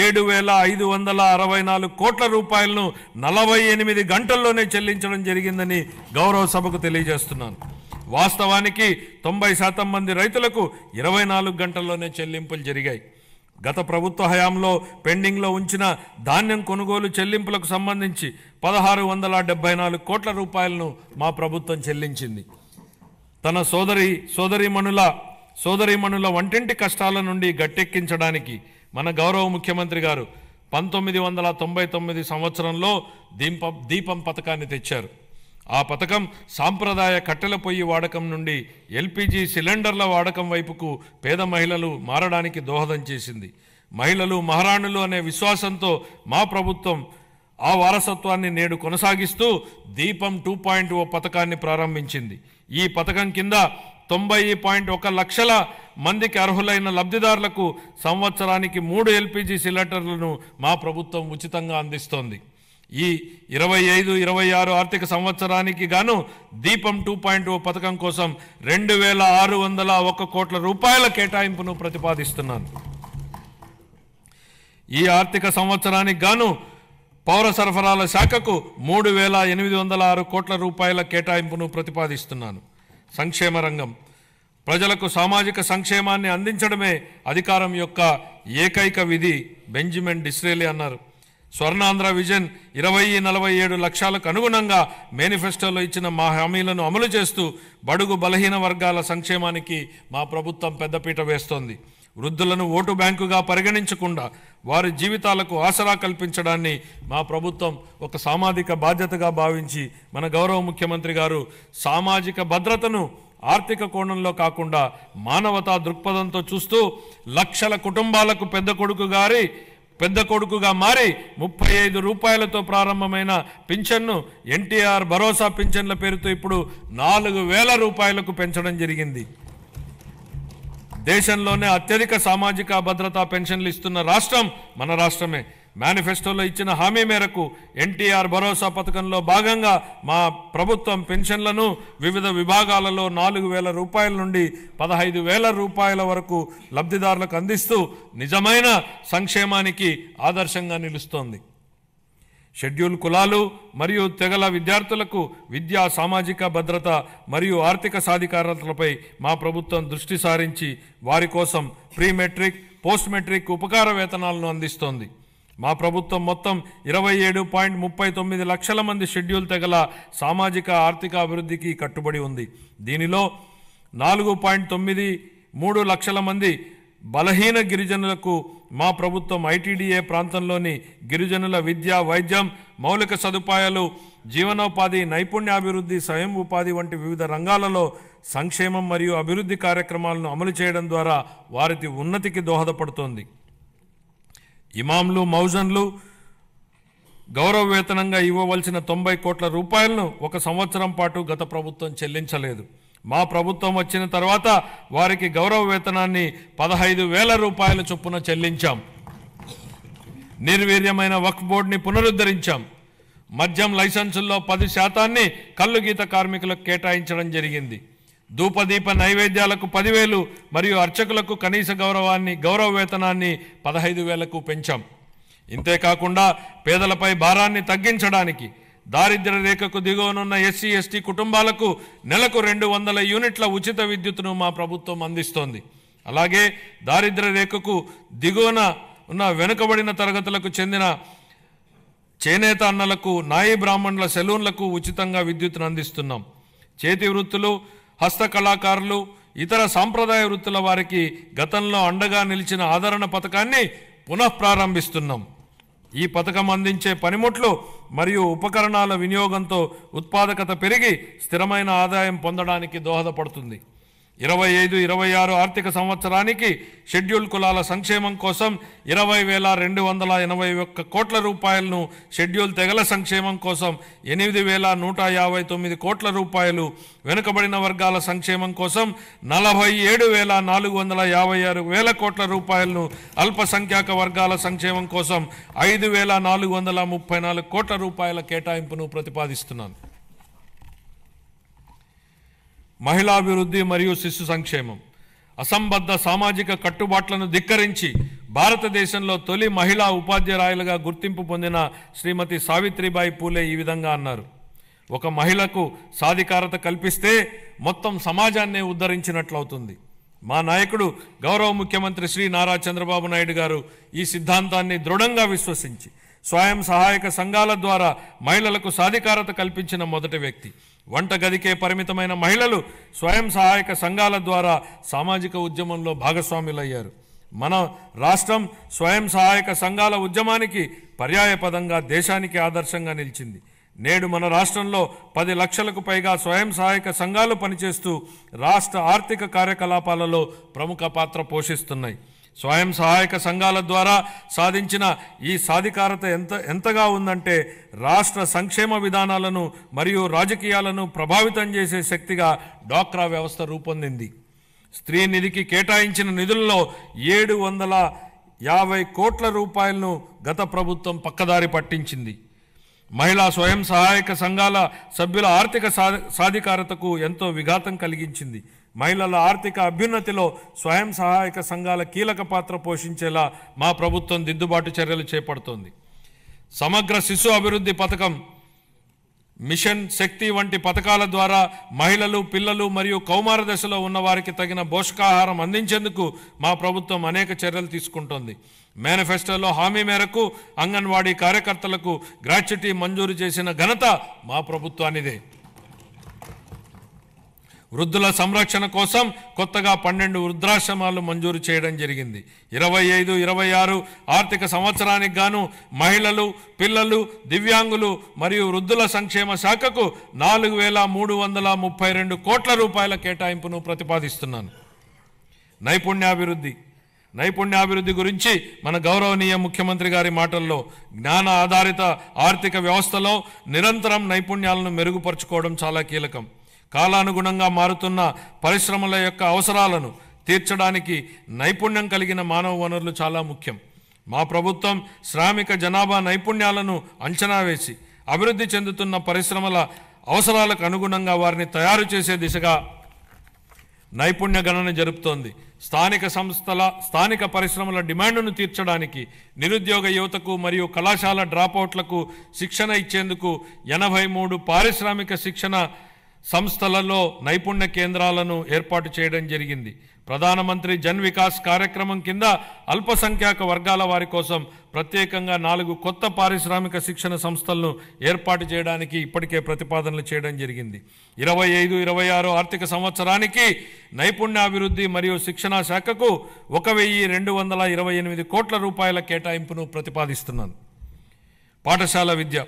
7,564 కోట్ల రూపాయలను 48 గంటల్లోనే చెల్లించడం జరిగిందని గౌరవ సభకు తెలియజేస్తున్నాను. వాస్తవానికి 90% మంది రైతులకు 24 గంటల్లోనే చెల్లింపులు జరిగాయి. గత ప్రభుత్వ హయాంలో పెండింగ్లో ఉంచిన ధాన్యం కొనుగోలు చెల్లింపులకు సంబంధించి 1,674 కోట్ల రూపాయలను మా ప్రభుత్వం చెల్లించింది. తన సోదరీమణుల వంటింటి కష్టాల నుండి గట్టెక్కించడానికి మన గౌరవ ముఖ్యమంత్రి గారు 1999 సంవత్సరంలో దీపం పథకాన్ని తెచ్చారు. ఆ పథకం సాంప్రదాయ కట్టెల పొయ్యి వాడకం నుండి ఎల్పిజి సిలిండర్ల వాడకం వైపుకు పేద మహిళలు మారడానికి దోహదం చేసింది. మహిళలు మహారాణులు అనే విశ్వాసంతో మా ప్రభుత్వం ఆ వారసత్వాన్ని నేడు కొనసాగిస్తూ దీపం 2.0 పథకాన్ని ప్రారంభించింది. ఈ పథకం కింద 90.1 లక్షల మందికి అర్హులైన లబ్ధిదారులకు సంవత్సరానికి 3 ఎల్పిజి సిలిండర్లను మా ప్రభుత్వం ఉచితంగా అందిస్తోంది. ఈ 25-26 ఆర్థిక సంవత్సరానికి గాను దీపం 2.0 పథకం కోసం 2,601 కోట్ల రూపాయల కేటాయింపును ప్రతిపాదిస్తున్నాను. ఈ ఆర్థిక సంవత్సరానికి గాను పౌర సరఫరాల శాఖకు 3,806 కోట్ల రూపాయల కేటాయింపును ప్రతిపాదిస్తున్నాను. సంక్షేమ రంగం ప్రజలకు సామాజిక సంక్షేమాన్ని అందించడమే అధికారం యొక్క ఏకైక విధి బెంజమిన్ డిస్రేలి అన్నారు. స్వర్ణాంధ్ర విజన్ 2047 లక్ష్యాలకు అనుగుణంగా మేనిఫెస్టోలో ఇచ్చిన మా హామీలను అమలు చేస్తూ బడుగు బలహీన వర్గాల సంక్షేమానికి మా ప్రభుత్వం పెద్దపీట వేస్తోంది. వృద్ధులను ఓటు బ్యాంకుగా పరిగణించకుండా వారి జీవితాలకు ఆసరా కల్పించడాన్ని మా ప్రభుత్వం ఒక సామాజిక బాధ్యతగా భావించి మన గౌరవ ముఖ్యమంత్రి గారు సామాజిక భద్రతను ఆర్థిక కోణంలో కాకుండా మానవతా దృక్పథంతో చూస్తూ లక్షల కుటుంబాలకు పెద్ద కొడుకుగా మారి 35 రూపాయలతో ప్రారంభమైన పింఛన్ను ఎన్టీఆర్ భరోసా పింఛన్ల పేరుతో ఇప్పుడు 4,000 రూపాయలకు పెంచడం జరిగింది. దేశంలోనే అత్యధిక సామాజిక భద్రతా పెన్షన్లు ఇస్తున్న రాష్ట్రం మన రాష్ట్రమే. మేనిఫెస్టోలో ఇచ్చిన హామీ మేరకు ఎన్టీఆర్ భరోసా పథకంలో భాగంగా మా ప్రభుత్వం పెన్షన్లను వివిధ విభాగాలలో 4,000 రూపాయల నుండి 15,000 రూపాయల వరకు లబ్ధిదారులకు అందిస్తూ నిజమైన సంక్షేమానికి ఆదర్శంగా నిలుస్తోంది. షెడ్యూల్ కులాలు మరియు తెగల విద్యార్థులకు విద్యా సామాజిక భద్రత మరియు ఆర్థిక సాధికారతలపై మా ప్రభుత్వం దృష్టి సారించి వారి కోసం ప్రీ మెట్రిక్ పోస్ట్ మెట్రిక్ ఉపకార వేతనాలను అందిస్తోంది. మా ప్రభుత్వం మొత్తం 27.39 లక్షల మంది షెడ్యూల్ తెగల సామాజిక ఆర్థిక అభివృద్ధికి కట్టుబడి ఉంది. దీనిలో 4.93 లక్షల మంది బలహీన గిరిజనులకు మా ప్రభుత్వం ఐటీడీఏ ప్రాంతంలోని గిరిజనుల విద్య, వైద్యం, మౌలిక సదుపాయాలు, జీవనోపాధి, నైపుణ్యాభివృద్ధి, స్వయం ఉపాధి వంటి వివిధ రంగాలలో సంక్షేమం మరియు అభివృద్ధి కార్యక్రమాలను అమలు చేయడం ద్వారా వారి ఉన్నతికి దోహదపడుతోంది. ఇమాంలు, మౌజన్లు గౌరవ వేతనంగా ఇవ్వవలసిన 90 కోట్ల రూపాయలను 1 సంవత్సరం పాటు గత ప్రభుత్వం చెల్లించలేదు. మా ప్రభుత్వం వచ్చిన తర్వాత వారికి గౌరవ వేతనాన్ని 15,000 రూపాయల చొప్పున చెల్లించాం. నిర్వీర్యమైన వక్ఫ్ బోర్డుని పునరుద్ధరించాం. మద్యం లైసెన్సుల్లో 10% కల్లు గీత కార్మికులకు కేటాయించడం జరిగింది. ధూపదీప నైవేద్యాలకు 10,000 మరియు అర్చకులకు కనీస గౌరవ వేతనాన్ని 15,000కు పెంచాం. ఇంతేకాకుండా పేదలపై భారాన్ని తగ్గించడానికి దారిద్ర్య రేఖకు దిగువనున్న ఎస్సీ ఎస్టీ కుటుంబాలకు నెలకు 200 యూనిట్ల ఉచిత విద్యుత్తును మా ప్రభుత్వం అందిస్తోంది. అలాగే దారిద్ర్య రేఖకు దిగువన ఉన్న వెనుకబడిన తరగతులకు చెందిన చేనేత అన్నలకు, నాయి బ్రాహ్మణుల సెలూన్లకు ఉచితంగా విద్యుత్తును అందిస్తున్నాం. చేతి వృత్తులు, హస్తకళాకారులు, ఇతర సాంప్రదాయ వృత్తుల వారికి గతంలో అండగా నిలిచిన ఆదరణ పథకాన్ని పునఃప్రారంభిస్తున్నాం. ఈ పథకం అందించే పనిముట్లు మరియు ఉపకరణాల వినియోగంతో ఉత్పాదకత పెరిగి స్థిరమైన ఆదాయం పొందడానికి దోహదపడుతుంది. 25-26 ఆర్థిక సంవత్సరానికి షెడ్యూల్ కులాల సంక్షేమం కోసం 20,281 కోట్ల రూపాయలను, షెడ్యూల్ తెగల సంక్షేమం కోసం 8,159 కోట్ల రూపాయలు, వెనుకబడిన వర్గాల సంక్షేమం కోసం 47,456 కోట్ల రూపాయలను, అల్పసంఖ్యాక వర్గాల సంక్షేమం కోసం 5,434 కోట్ల రూపాయల కేటాయింపును ప్రతిపాదిస్తున్నాను. మహిళాభివృద్ధి మరియు శిశు సంక్షేమం అసంబద్ధ సామాజిక కట్టుబాట్లను ధిక్కరించి భారతదేశంలో తొలి మహిళా ఉపాధ్యాయులుగా గుర్తింపు పొందిన శ్రీమతి సావిత్రిబాయి పూలే ఈ విధంగా అన్నారు. ఒక మహిళకు సాధికారత కల్పిస్తే మొత్తం సమాజాన్నే ఉద్ధరించినట్లవుతుంది. మా నాయకుడు గౌరవ ముఖ్యమంత్రి శ్రీ నారా చంద్రబాబు నాయుడు గారు ఈ సిద్ధాంతాన్ని దృఢంగా విశ్వసించి స్వయం సహాయక సంఘాల ద్వారా మహిళలకు సాధికారత కల్పించిన మొదటి వ్యక్తి. వంటగదికే పరిమితమైన మహిళలు స్వయం సహాయక సంఘాల ద్వారా సామాజిక ఉద్యమంలో భాగస్వాములయ్యారు. మన రాష్ట్రం స్వయం సహాయక సంఘాల ఉద్యమానికి పర్యాయపదంగా దేశానికి ఆదర్శంగా నిలిచింది. నేడు మన రాష్ట్రంలో 10 లక్షలకు పైగా స్వయం సహాయక సంఘాలు పనిచేస్తూ రాష్ట్ర ఆర్థిక కార్యకలాపాలలో ప్రముఖ పాత్ర పోషిస్తున్నాయి. స్వయం సహాయక సంఘాల ద్వారా సాధించిన ఈ సాధికారత ఎంతగా ఉందంటే రాష్ట్ర సంక్షేమ విధానాలను మరియు రాజకీయాలను ప్రభావితం చేసే శక్తిగా డ్వాక్రా వ్యవస్థ రూపొందింది. స్త్రీ నిధికి కేటాయించిన నిధుల్లో 750 కోట్ల రూపాయలను గత ప్రభుత్వం పక్కదారి పట్టించింది. మహిళా స్వయం సహాయక సంఘాల సభ్యుల ఆర్థిక సాధికారతకు ఎంతో విఘాతం కలిగించింది. మహిళల ఆర్థిక అభ్యున్నతిలో స్వయం సహాయక సంఘాల కీలక పాత్ర పోషించేలా మా ప్రభుత్వం దిద్దుబాటు చర్యలు చేపడుతోంది. సమగ్ర శిశు అభివృద్ధి పథకం, మిషన్ శక్తి వంటి పథకాల ద్వారా మహిళలు, పిల్లలు మరియు కౌమార దశలో ఉన్న వారికి తగిన పోషకాహారం అందించేందుకు మా ప్రభుత్వం అనేక చర్యలు తీసుకుంటోంది. మేనిఫెస్టోలో హామీ మేరకు అంగన్వాడీ కార్యకర్తలకు గ్రాట్యుటీ మంజూరు చేసిన ఘనత మా ప్రభుత్వానిదే. వృద్ధుల సంరక్షణ కోసం కొత్తగా 12 వృద్ధాశ్రమాలు మంజూరు చేయడం జరిగింది. 25-26 ఆర్థిక సంవత్సరానికి గాను మహిళలు, పిల్లలు, దివ్యాంగులు మరియు వృద్ధుల సంక్షేమ శాఖకు 4,332 కోట్ల రూపాయల కేటాయింపును ప్రతిపాదిస్తున్నాను. నైపుణ్యాభివృద్ధి గురించి మన గౌరవనీయ ముఖ్యమంత్రి గారి మాటల్లో జ్ఞాన ఆధారిత ఆర్థిక వ్యవస్థలో నిరంతరం నైపుణ్యాలను మెరుగుపరుచుకోవడం చాలా కీలకం. కాలానుగుణంగా మారుతున్న పరిశ్రమల యొక్క అవసరాలను తీర్చడానికి నైపుణ్యం కలిగిన మానవ వనరులు చాలా ముఖ్యం. మా ప్రభుత్వం శ్రామిక జనాభా నైపుణ్యాలను అంచనా వేసి అభివృద్ధి చెందుతున్న పరిశ్రమల అవసరాలకు అనుగుణంగా వారిని తయారు చేసే దిశగా నైపుణ్య గణన జరుపుతోంది. స్థానిక పరిశ్రమల డిమాండ్ను తీర్చడానికి నిరుద్యోగ యువతకు మరియు కళాశాల డ్రాపౌట్లకు శిక్షణ ఇచ్చేందుకు 83 పారిశ్రామిక శిక్షణ సంస్థలలో నైపుణ్య కేంద్రాలను ఏర్పాటు చేయడం జరిగింది. ప్రధానమంత్రి జన్ వికాస్ కార్యక్రమం కింద అల్పసంఖ్యాక వర్గాల వారి కోసం ప్రత్యేకంగా 4 కొత్త పారిశ్రామిక శిక్షణ సంస్థలను ఏర్పాటు చేయడానికి ఇప్పటికే ప్రతిపాదనలు చేయడం జరిగింది. 25-26 ఆర్థిక సంవత్సరానికి నైపుణ్యాభివృద్ధి మరియు శిక్షణ శాఖకు 1,228 కోట్ల రూపాయల కేటాయింపును ప్రతిపాదిస్తున్నాను. పాఠశాల విద్య.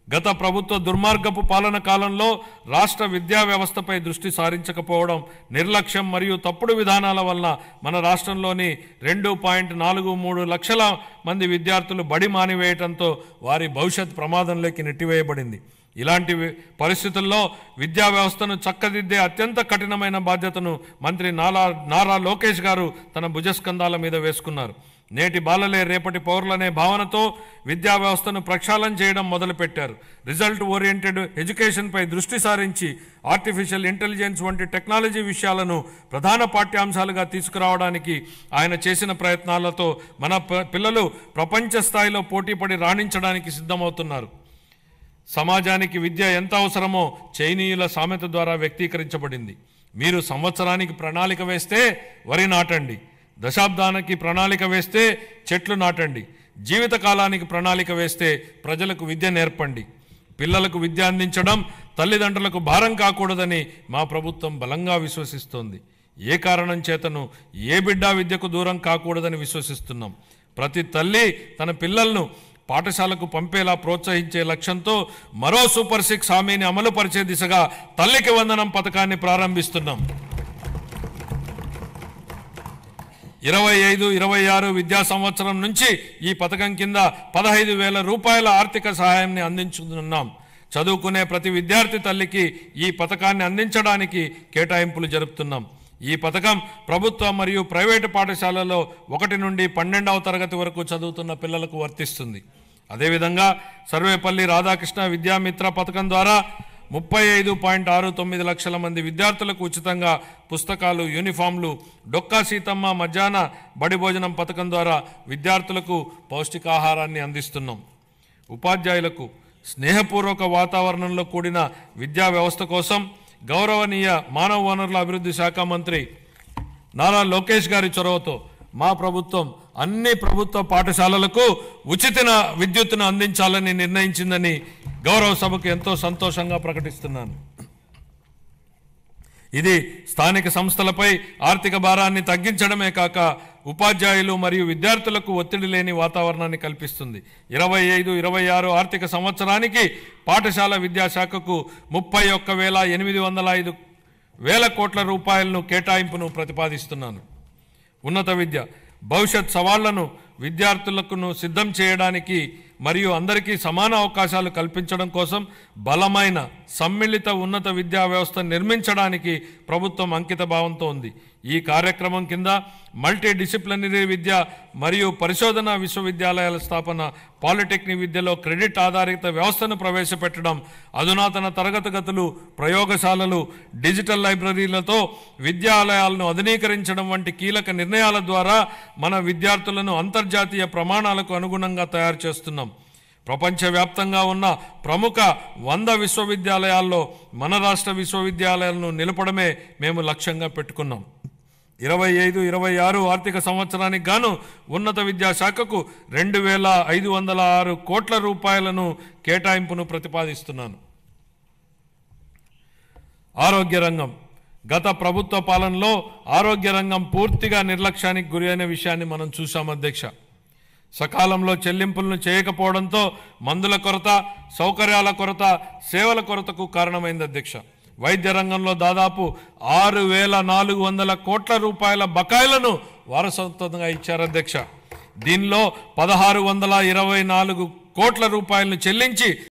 గత ప్రభుత్వ దుర్మార్గపు పాలన కాలంలో రాష్ట్ర విద్యా వ్యవస్థపై దృష్టి సారించకపోవడం, నిర్లక్ష్యం మరియు తప్పుడు విధానాల వలన మన రాష్ట్రంలోని 2.43 లక్షల మంది విద్యార్థులు బడి మానివేయడంతో వారి భవిష్యత్ ప్రమాదంలోకి నెట్టివేయబడింది. ఇలాంటి పరిస్థితుల్లో విద్యా వ్యవస్థను చక్కదిద్దే అత్యంత కఠినమైన బాధ్యతను మంత్రి నారా లోకేష్ గారు తన భుజస్కంధాల మీద వేసుకున్నారు. నేటి బాలలే రేపటి పౌరులనే భావనతో విద్యా వ్యవస్థను ప్రక్షాళన చేయడం మొదలుపెట్టారు. రిజల్ట్ ఓరియంటెడ్ ఎడ్యుకేషన్పై దృష్టి సారించి ఆర్టిఫిషియల్ ఇంటెలిజెన్స్ వంటి టెక్నాలజీ విషయాలను ప్రధాన పాఠ్యాంశాలుగా తీసుకురావడానికి ఆయన చేసిన ప్రయత్నాలతో మన పిల్లలు ప్రపంచ స్థాయిలో పోటీపడి రాణించడానికి సిద్ధమవుతున్నారు. సమాజానికి విద్య ఎంత అవసరమో చైనీయుల సామెత ద్వారా వ్యక్తీకరించబడింది. మీరు సంవత్సరానికి ప్రణాళిక వేస్తే వరి నాటండి, దశాబ్దానికి ప్రణాళిక వేస్తే చెట్లు నాటండి, జీవితకాలానికి ప్రణాళిక వేస్తే ప్రజలకు విద్య నేర్పండి. పిల్లలకు విద్య అందించడం తల్లిదండ్రులకు భారం కాకూడదని మా ప్రభుత్వం బలంగా విశ్వసిస్తోంది. ఏ కారణం చేతను ఏ బిడ్డ విద్యకు దూరం కాకూడదని విశ్వసిస్తున్నాం. ప్రతి తల్లి తన పిల్లలను పాఠశాలకు పంపేలా ప్రోత్సహించే లక్ష్యంతో మరో సూపర్ 6 హామీని అమలు పరిచే దిశగా తల్లికి వందనం పథకాన్ని ప్రారంభిస్తున్నాం. 25-26 విద్యా సంవత్సరం నుంచి ఈ పథకం కింద 15,000 రూపాయల ఆర్థిక సహాయాన్ని అందించుతున్నాం. చదువుకునే ప్రతి విద్యార్థి తల్లికి ఈ పథకాన్ని అందించడానికి కేటాయింపులు జరుపుతున్నాం. ఈ పథకం ప్రభుత్వ మరియు ప్రైవేటు పాఠశాలలో 1 నుండి 12వ తరగతి వరకు చదువుతున్న పిల్లలకు వర్తిస్తుంది. అదేవిధంగా సర్వేపల్లి రాధాకృష్ణ విద్యామిత్ర పథకం ద్వారా 35.69 లక్షల మంది విద్యార్థులకు ఉచితంగా పుస్తకాలు, యూనిఫామ్లు, డొక్కా సీతమ్మ మధ్యాహ్న బడి భోజనం పథకం ద్వారా విద్యార్థులకు పౌష్టికాహారాన్ని అందిస్తున్నాం. ఉపాధ్యాయులకు స్నేహపూర్వక వాతావరణంలో కూడిన విద్యా వ్యవస్థ కోసం గౌరవనీయ మానవ వనరుల అభివృద్ధి శాఖ మంత్రి నారా లోకేష్ గారి చొరవతో మా ప్రభుత్వం అన్ని ప్రభుత్వ పాఠశాలలకు ఉచిత విద్యుత్తును అందించాలని నిర్ణయించిందని గౌరవ సభకు ఎంతో సంతోషంగా ప్రకటిస్తున్నాను. ఇది స్థానిక సంస్థలపై ఆర్థిక భారాన్ని తగ్గించడమే కాక ఉపాధ్యాయులు మరియు విద్యార్థులకు ఒత్తిడి లేని వాతావరణాన్ని కల్పిస్తుంది. 25-26 ఆర్థిక సంవత్సరానికి పాఠశాల విద్యాశాఖకు 31,805 వేల కోట్ల రూపాయలను కేటాయింపును ప్రతిపాదిస్తున్నాను. ఉన్నత విద్య భవిష్యత్ సవాళ్లను విద్యార్థులకు సిద్ధం చేయడానికి మరియు అందరికీ సమాన అవకాశాలు కల్పించడం కోసం బలమైన సమ్మిళిత ఉన్నత విద్యా వ్యవస్థ నిర్మించడానికి ప్రభుత్వం అంకిత భావంతో ఉంది. ఈ కార్యక్రమం కింద మల్టీ డిసిప్లినరీ విద్య మరియు పరిశోధన విశ్వవిద్యాలయాల స్థాపన, పాలిటెక్నిక్ విద్యలో క్రెడిట్ ఆధారిత వ్యవస్థను ప్రవేశపెట్టడం, అధునాతన తరగతి గదులు, ప్రయోగశాలలు, డిజిటల్ లైబ్రరీలతో విద్యాలయాలను ఆధునీకరించడం వంటి కీలక నిర్ణయాల ద్వారా మన విద్యార్థులను అంతర్జాతీయ ప్రమాణాలకు అనుగుణంగా తయారు చేస్తున్నాం. ప్రపంచవ్యాప్తంగా ఉన్న ప్రముఖ 100 విశ్వవిద్యాలయాల్లో మన రాష్ట్ర విశ్వవిద్యాలయాలను నిలపడమే మేము లక్ష్యంగా పెట్టుకున్నాం. 25-26 ఆర్థిక సంవత్సరానికి గాను ఉన్నత విద్యాశాఖకు 2,506 కోట్ల రూపాయలను కేటాయింపును ప్రతిపాదిస్తున్నాను. ఆరోగ్య రంగం గత ప్రభుత్వ పాలనలో ఆరోగ్య రంగం పూర్తిగా నిర్లక్ష్యానికి గురైన విషయాన్ని మనం చూసాం అధ్యక్ష. సకాలంలో చెల్లింపులను చేయకపోవడంతో మందుల కొరత, సౌకర్యాల కొరత, సేవల కొరతకు కారణమైంది అధ్యక్ష. వైద్య రంగంలో దాదాపు 6,400 కోట్ల రూపాయల బకాయిలను వారసత్వంగా ఇచ్చారు అధ్యక్ష. దీనిలో 1,624 కోట్ల రూపాయలను చెల్లించి